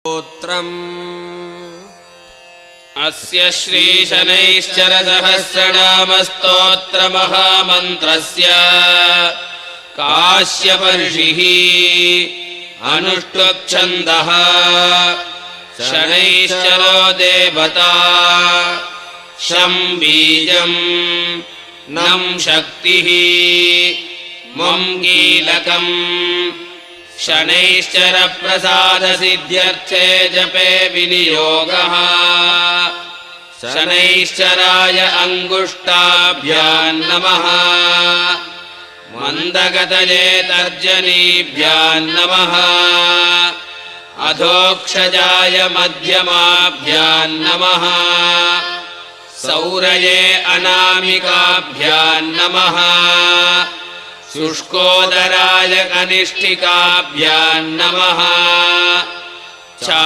स्तोत्रम् अस्य श्रीशनैश्चरसहस्रनामस्तोत्रमहामन्त्रस्य काश्यपर्षिः अनुष्टुप्छन्दः शनैश्चरो देवता शं बीजं नं शक्तिः मं कीलकम् शनैश्चर प्रसाद सिद्ध्यर्थे जपे विनियोगः शनैश्चराय अंगुष्ठाभ्यां नमः मन्दगतये तर्जनीभ्यां नमः अधोक्षजाय मध्यमाभ्यां नमः सौरये अनामिकाभ्यां नमः शुष्कोदराय कनिष्ठिकाभ्यां नमः।